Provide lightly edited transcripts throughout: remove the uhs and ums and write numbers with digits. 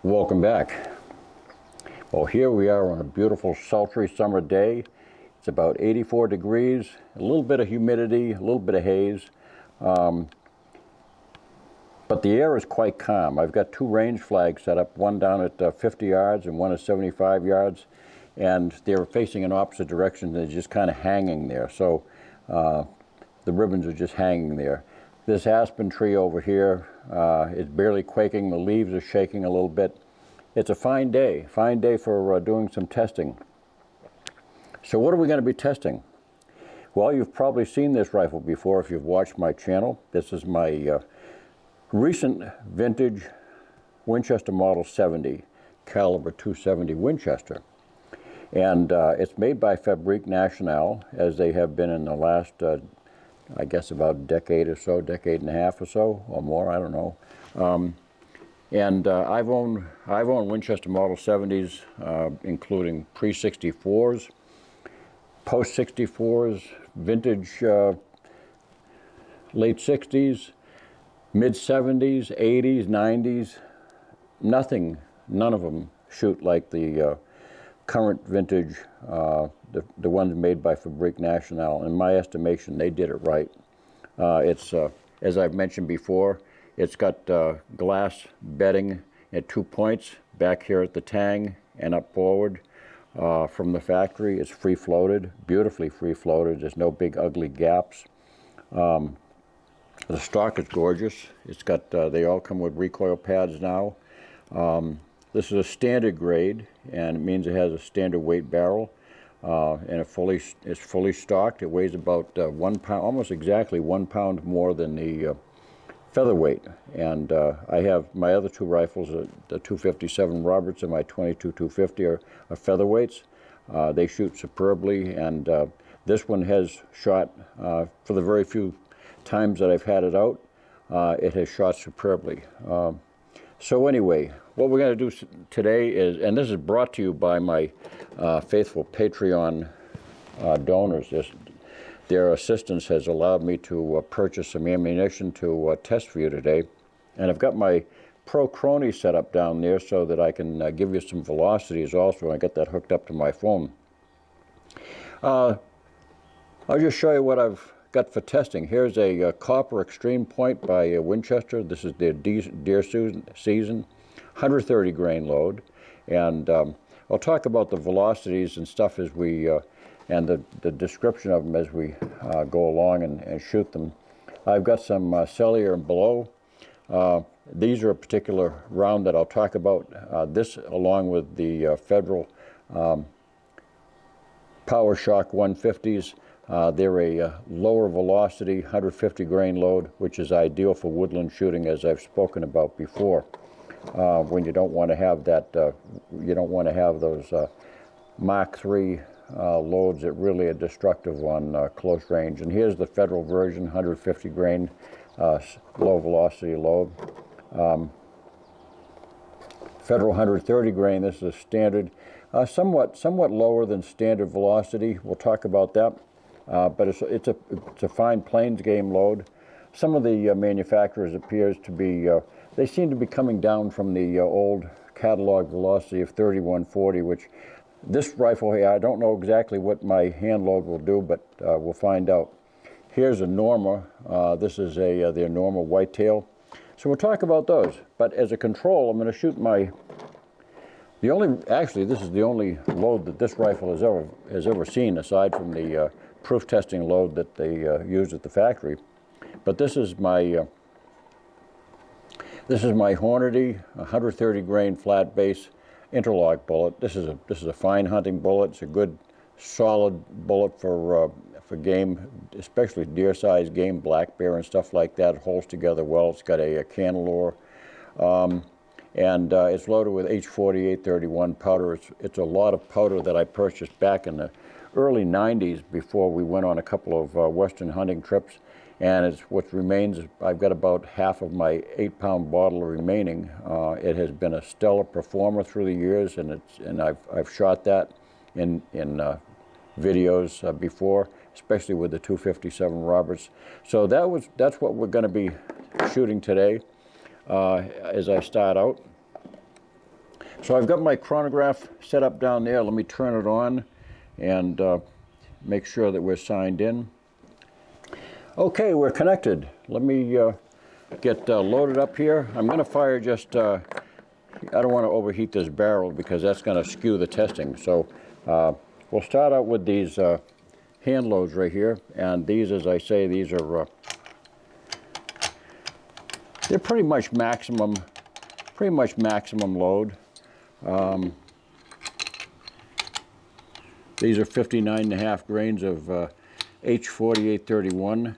Welcome back. Well, here we are on a beautiful sultry summer day. It's about 84 degrees, a little bit of humidity, a little bit of haze, but the air is quite calm. I've got two range flags set up, one down at 50 yards and one at 75 yards, and they're facing in opposite directions. They're just kind of hanging there, so the ribbons are just hanging there. This aspen tree over here is barely quaking. The leaves are shaking a little bit. It's a fine day for doing some testing. So what are we going to be testing? Well, you've probably seen this rifle before if you've watched my channel. This is my recent vintage Winchester Model 70, caliber .270 Winchester. And it's made by Fabrique Nationale, as they have been in the last I guess about a decade or so, decade and a half or so, or more, I don't know. I've owned Winchester Model 70s, including pre-64s, post-64s, vintage late 60s, mid-70s, 80s, 90s. None of them shoot like the current vintage, the ones made by Fabrique Nationale. In my estimation, they did it right. It's, as I've mentioned before, it's got glass bedding at 2 points, back here at the tang and up forward from the factory. It's free-floated, beautifully free-floated. There's no big ugly gaps. The stock is gorgeous. It's got, they all come with recoil pads now. This is a standard grade, and it means it has a standard weight barrel, and it's fully stocked. It weighs about 1 pound, almost exactly 1 pound more than the featherweight. And I have my other two rifles, the .257 Roberts and my .22 250 are featherweights. They shoot superbly, and this one has shot, for the very few times that I've had it out, it has shot superbly. So anyway, what we're going to do today is, and this is brought to you by my faithful Patreon donors. Their assistance has allowed me to purchase some ammunition to test for you today. And I've got my Pro Crony set up down there so that I can give you some velocities also. I got that hooked up to my phone. I'll just show you what I've got for testing. Here's a Copper Extreme Point by Winchester. This is their deer season, 130 grain load. And I'll talk about the velocities and stuff as we, and the description of them as we go along and shoot them. I've got some cellular and below. These are a particular round that I'll talk about. This along with the Federal Power Shock 150s. They're a lower velocity, 150 grain load, which is ideal for woodland shooting, as I've spoken about before. When you don't want to have that, you don't want to have those Mach 3 loads that really are destructive on close range. And here's the Federal version, 150 grain low velocity load. Federal 130 grain, this is a standard, somewhat lower than standard velocity. We'll talk about that. But it's a fine plains game load. Some of the manufacturers appears to be, they seem to be coming down from the old catalog velocity of 3140, which this rifle here, I don't know exactly what my hand load will do, but we'll find out. Here's a Norma. This is their Norma whitetail. So we'll talk about those. But as a control, I'm going to shoot actually this is the only load that this rifle has ever seen, aside from the proof testing load that they use at the factory. But this is my Hornady 130 grain flat base interlock bullet. This is a fine hunting bullet. It's a good solid bullet for game, especially deer sized game, black bear and stuff like that. It holds together well. It's got a candelore, and it's loaded with H-4831 powder. It's a lot of powder that I purchased back in the early 90s before we went on a couple of western hunting trips, and it's what remains. I've got about half of my 8-pound bottle remaining. It has been a stellar performer through the years, and I've shot that in videos before, especially with the 257 Roberts. So that's what we're going to be shooting today as I start out. So I've got my chronograph set up down there. Let me turn it on and make sure that we're signed in. Okay, we're connected. Let me get loaded up here. I'm going to fire just, I don't want to overheat this barrel because that's going to skew the testing. So we'll start out with these hand loads right here. And these, as I say, these are, they're pretty much maximum load. These are 59.5 grains of H4831,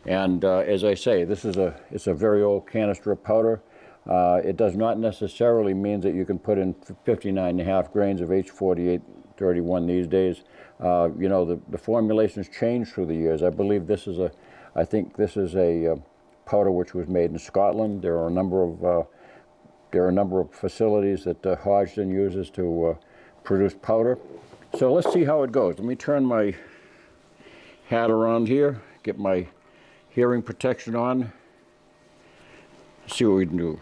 and as I say, it's a very old canister of powder. It does not necessarily mean that you can put in 59.5 grains of H4831 these days. You know, the formulations change through the years. I believe I think this is a powder which was made in Scotland. There are a number of facilities that Hodgson uses to produce powder. So let's see how it goes. Let me turn my hat around here, get my hearing protection on, see what we can do.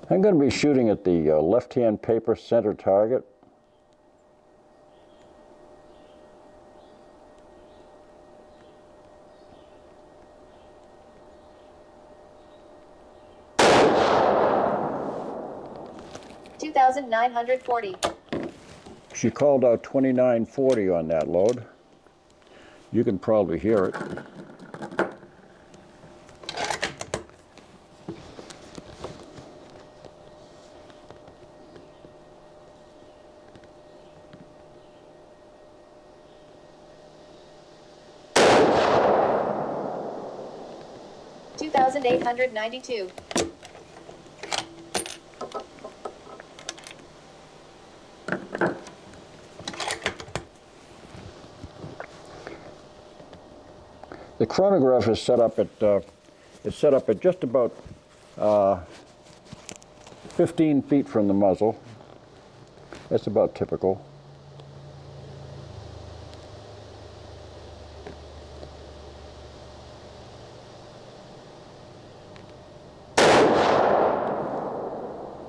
I'm going to be shooting at the left-hand paper center target. $2,940. She called out 2940 on that load. You can probably hear it. $2,892. The chronograph is set up at just about 15 feet from the muzzle. That's about typical.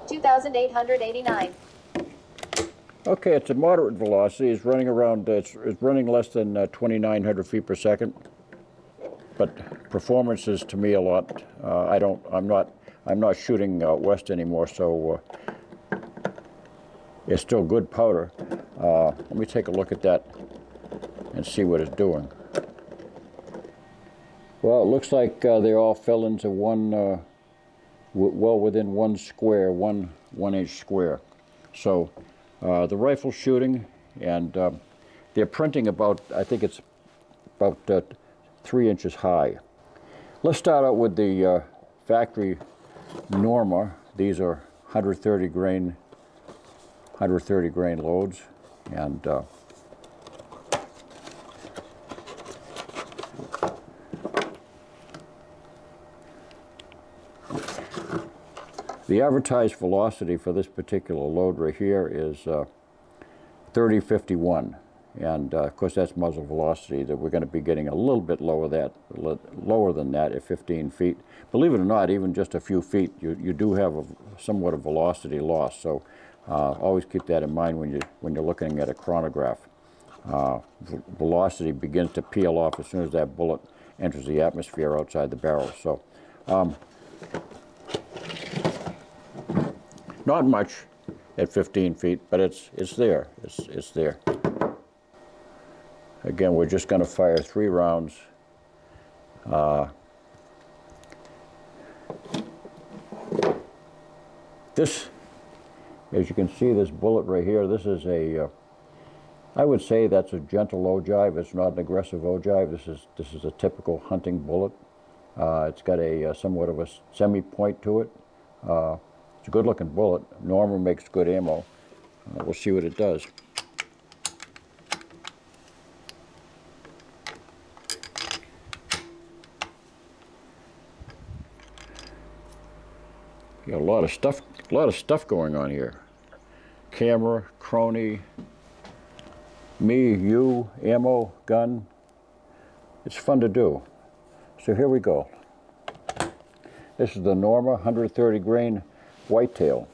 $2,889. Okay, it's a moderate velocity. It's running around. It's running less than 2,900 feet per second. But performance is to me a lot. I'm not shooting west anymore, so it's still good powder. Let me take a look at that and see what it's doing. Well, it looks like they all fell into one, well within one square, one inch square. So the rifle's shooting, and they're printing about, I think it's about 3 inches high. Let's start out with the factory Norma. These are 130 grain loads, and the advertised velocity for this particular load right here is 3051. And of course, that's muzzle velocity. That we're going to be getting a little bit lower than that at 15 feet. Believe it or not, even just a few feet, you do have somewhat of velocity loss. So always keep that in mind when you're looking at a chronograph. Velocity begins to peel off as soon as that bullet enters the atmosphere outside the barrel. So not much at 15 feet, but it's there. It's there. Again, we're just going to fire 3 rounds. This, as you can see, this bullet right here, this is I would say that's a gentle ogive. It's not an aggressive ogive. This is a typical hunting bullet. It's got a somewhat of a semi-point to it. It's a good-looking bullet. Norma makes good ammo. We'll see what it does. Got a lot of stuff going on here. camera, crony, me, you, ammo, gun. It's fun to do. So here we go. This is the Norma 130 grain whitetail.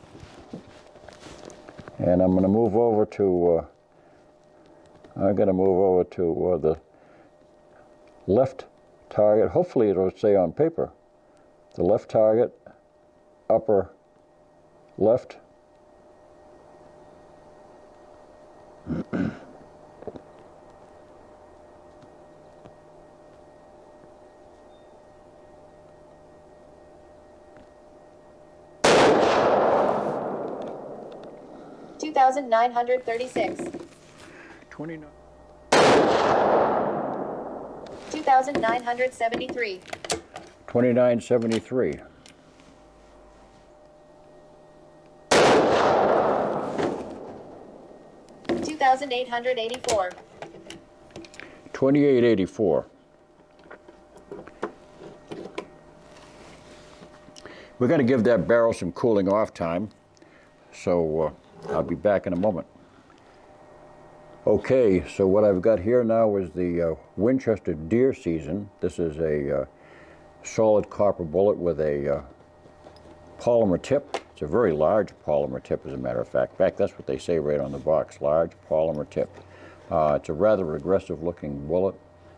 And I'm going to move over to, the left target. Hopefully it'll say on paper. The left target, upper left. $2,936. 29. $2,973. 2973. $2,884. 2884. We're going to give that barrel some cooling off time, so I'll be back in a moment. Okay, so what I've got here now is the Winchester deer season. This is a solid copper bullet with a polymer tip. It's a very large polymer tip, as a matter of fact. In fact, that's what they say right on the box, large polymer tip. It's a rather aggressive looking bullet.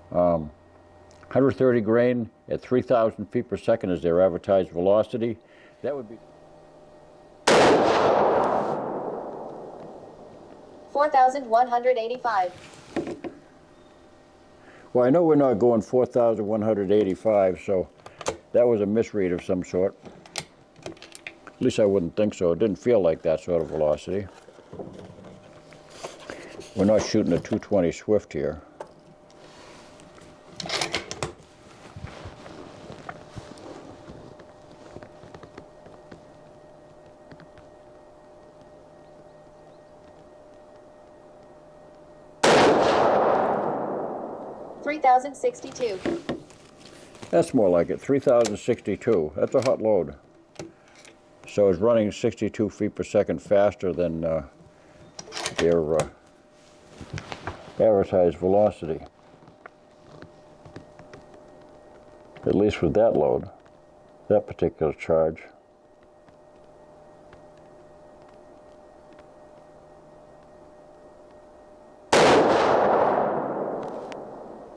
130 grain at 3,000 feet per second is their advertised velocity. That would be 4,185. Well, I know we're not going 4,185, so that was a misread of some sort. At least I wouldn't think so. It didn't feel like that sort of velocity. We're not shooting a 220 Swift here. $3,062. That's more like it, 3,062. That's a hot load. So it's running 62 feet per second faster than their advertised velocity. At least with that load, that particular charge.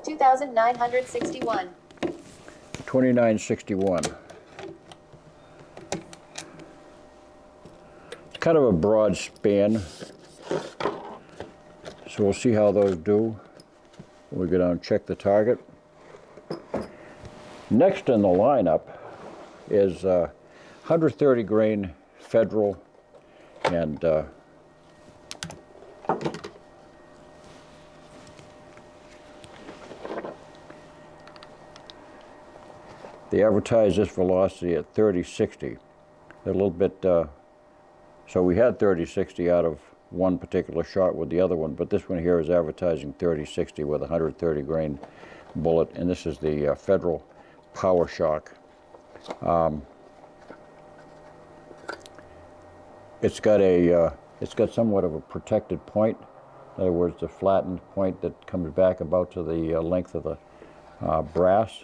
$2,961. 2961. It's kind of a broad span, so we'll see how those do. We'll go down and check the target. Next in the lineup is 130 grain Federal and they advertise this velocity at 3060. A little bit, so we had 3060 out of one particular shot with the other one, but this one here is advertising 3060 with a 130 grain bullet, and this is the Federal Power Shock. It's got somewhat of a protected point. In other words, the flattened point that comes back about to the length of the brass.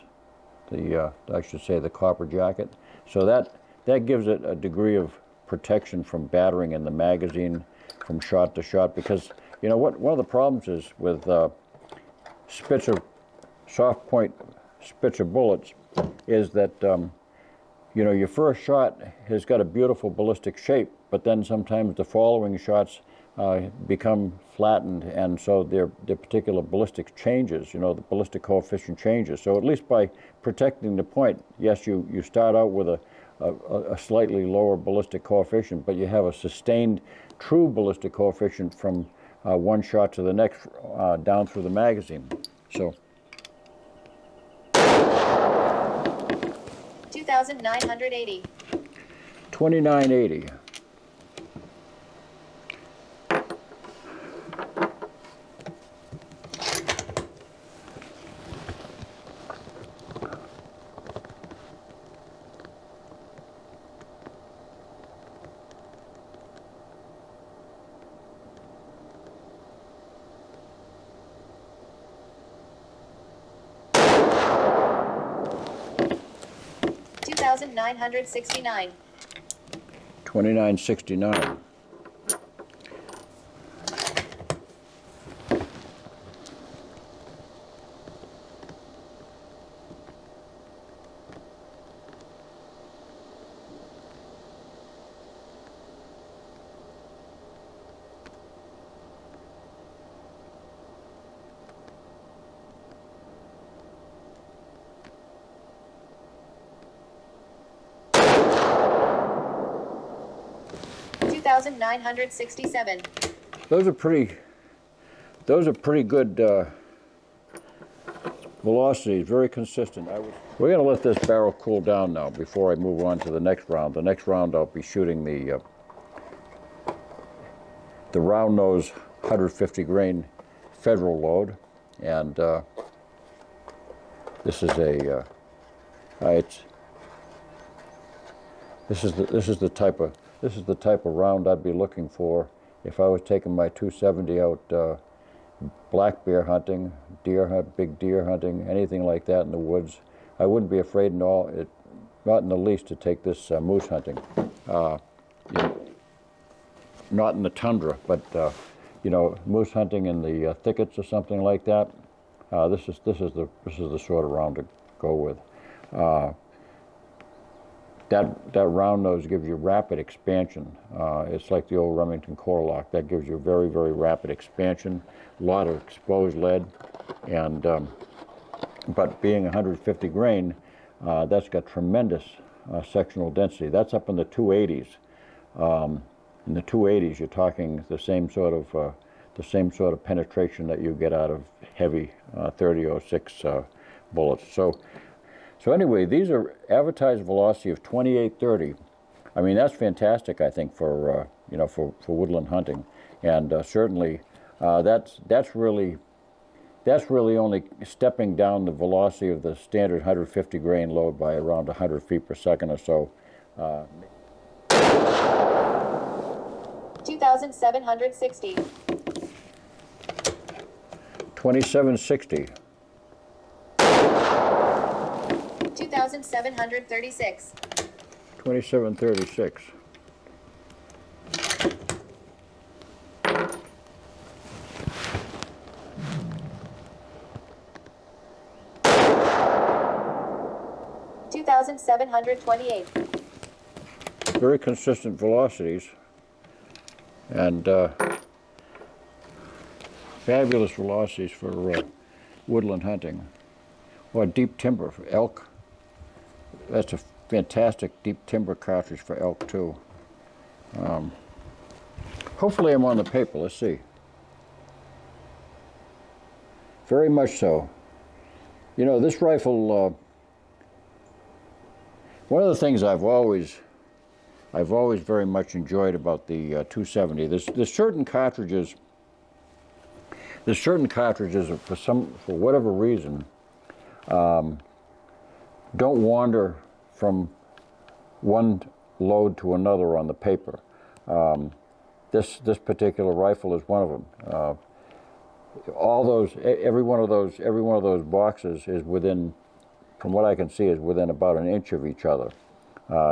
I should say the copper jacket. So that gives it a degree of protection from battering in the magazine from shot to shot, because you know one of the problems is with soft point Spitzer bullets is that you know, your first shot has got a beautiful ballistic shape, but then sometimes the following shots become flattened, and so their particular ballistic changes, you know, the ballistic coefficient changes. So at least by protecting the point, yes, you start out with a slightly lower ballistic coefficient, but you have a sustained true ballistic coefficient from one shot to the next down through the magazine. So 2,980. 2980. 2,969. 2969. $2,967. Those are pretty good velocities, very consistent. We're going to let this barrel cool down now before I move on to the next round. The next round I'll be shooting the round nose 150 grain federal load, and this is a this is the type of round I'd be looking for if I was taking my 270 out black bear hunting, big deer hunting, anything like that in the woods. I wouldn't be afraid not in the least to take this moose hunting. Not in the tundra, but moose hunting in the thickets or something like that. This is the sort of round to go with. That round nose gives you rapid expansion. It's like the old Remington Core-Lock. That gives you very, very rapid expansion, a lot of exposed lead, and but being 150 grain, that's got tremendous sectional density. That's up in the 280s. In the 280s, you're talking the same sort of penetration that you get out of heavy 30-06 bullets. So anyway, these are advertised velocity of 2830. I mean, that's fantastic, I think, for woodland hunting, and certainly that's really only stepping down the velocity of the standard 150 grain load by around 100 feet per second or so. 2,760. 2760. 2,736. 2736. $2,728. Very consistent velocities, and fabulous velocities for woodland hunting or deep timber for elk. That's a fantastic deep timber cartridge for elk too. Hopefully I'm on the paper. Let's see. Very much so. You know, this rifle, one of the things I've always very much enjoyed about the 270. There's certain cartridges for whatever reason don't wander from one load to another on the paper. This particular rifle is one of them. Every one of those boxes is within, from what I can see, is within about an inch of each other.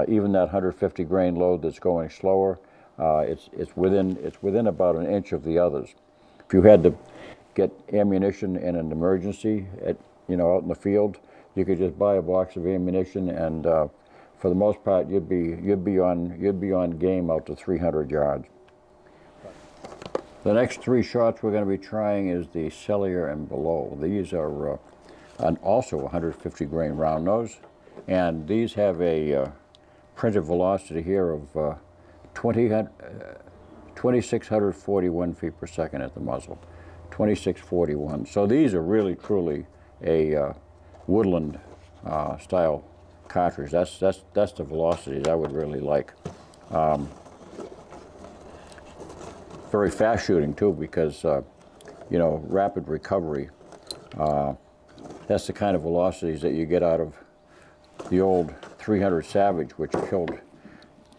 Even that 150 grain load that's going slower, it's within about an inch of the others. If you had to get ammunition in an emergency out in the field, you could just buy a box of ammunition, and for the most part, you'd be on game out to 300 yards. The next three shots we're going to be trying is the Cellier and below. These are also 150 grain round nose, and these have a printed velocity here of 2,641 feet per second at the muzzle, 2641. So these are really truly a woodland style cartridge. That's the velocities I would really like. Very fast shooting too, because rapid recovery. That's the kind of velocities that you get out of the old 300 Savage, which killed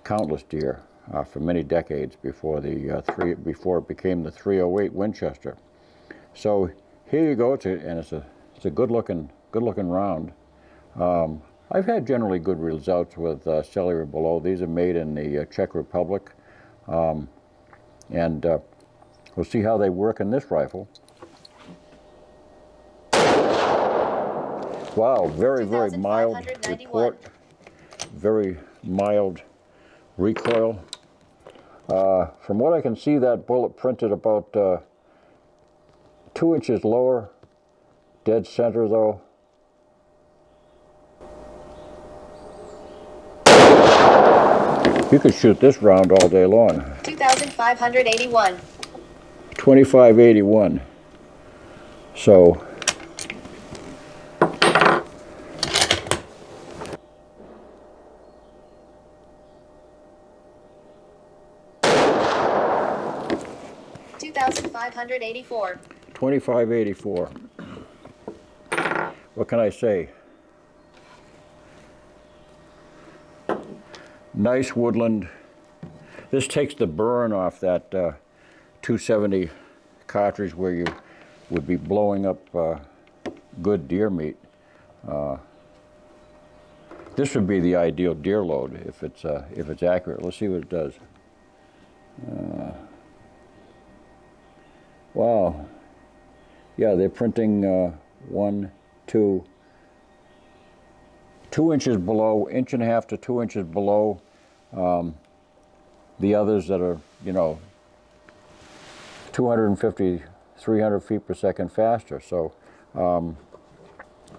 countless deer for many decades before it became the 308 Winchester. So here you go, it's a good looking round. I've had generally good results with cellular below. These are made in the Czech Republic, and we'll see how they work in this rifle. Wow, very mild report, very mild recoil. From what I can see, that bullet printed about 2 inches lower, dead center though. You could shoot this round all day long. 2,581. 2581. So $2,584. 2584. What can I say? Nice woodland. This takes the burn off that 270 cartridge where you would be blowing up good deer meat. This would be the ideal deer load if it's accurate. Let's see what it does. Wow. Yeah, they're printing 2 inches below, 1.5 to 2 inches below the others that are, 250, 300 feet per second faster. So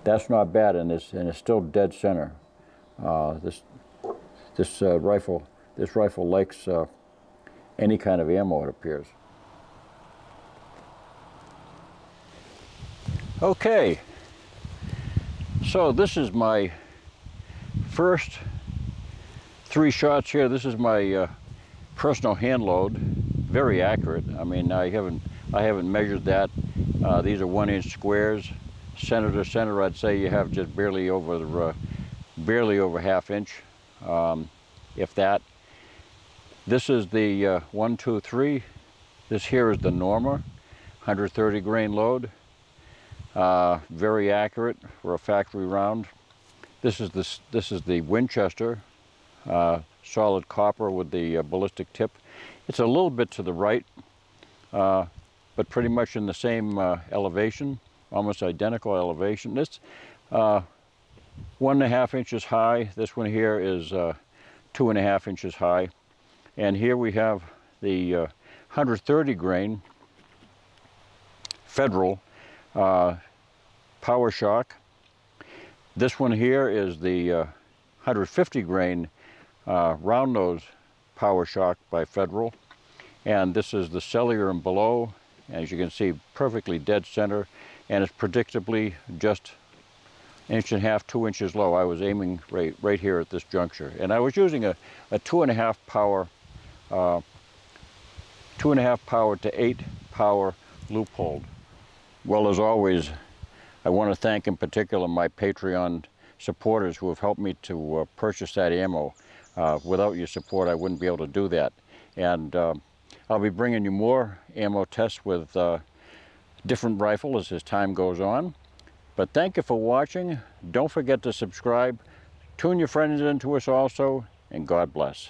that's not bad, and it's still dead center. This rifle likes any kind of ammo, it appears. Okay, so this is my first 3 shots here. This is my personal hand load, very accurate. I mean, I haven't measured that. These are 1-inch squares, center to center. I'd say you have just barely over 1/2 inch, if that. This is the 1, 2, 3. This here is the Norma, 130 grain load. Very accurate for a factory round. This is the Winchester, solid copper with the ballistic tip. It's a little bit to the right, but pretty much in the same elevation, almost identical elevation. This 1.5 inches high. This one here is 2.5 inches high. And here we have the 130 grain Federal Power Shock. This one here is the 150 grain round nose Power Shock by Federal, and this is the cellular and below. As you can see, perfectly dead center, and it's predictably just 1.5 to 2 inches low. I was aiming right here at this juncture, and I was using a 2.5 power, 2.5 power to 8 power Leupold. Well, as always, I want to thank in particular my Patreon supporters who have helped me to purchase that ammo. Without your support, I wouldn't be able to do that. And I'll be bringing you more ammo tests with different rifles as time goes on. But thank you for watching. Don't forget to subscribe. Tune your friends into us also, and God bless.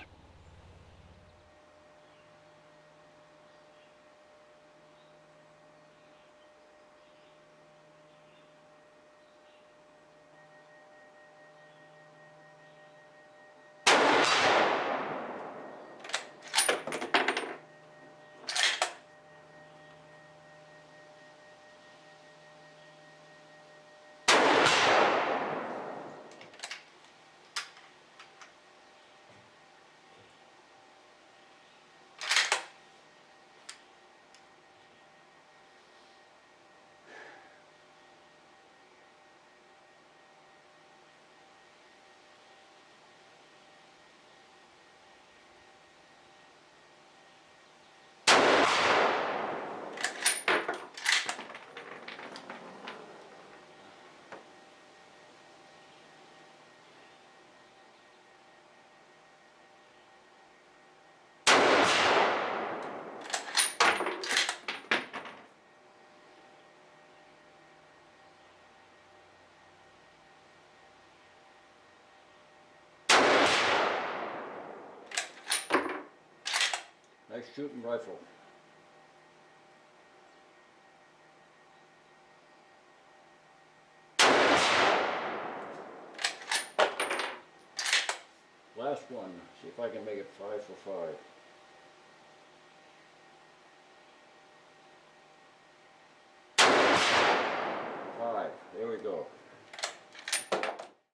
Nice shooting rifle. Last one, see if I can make it 5 for 5. 5, there we go.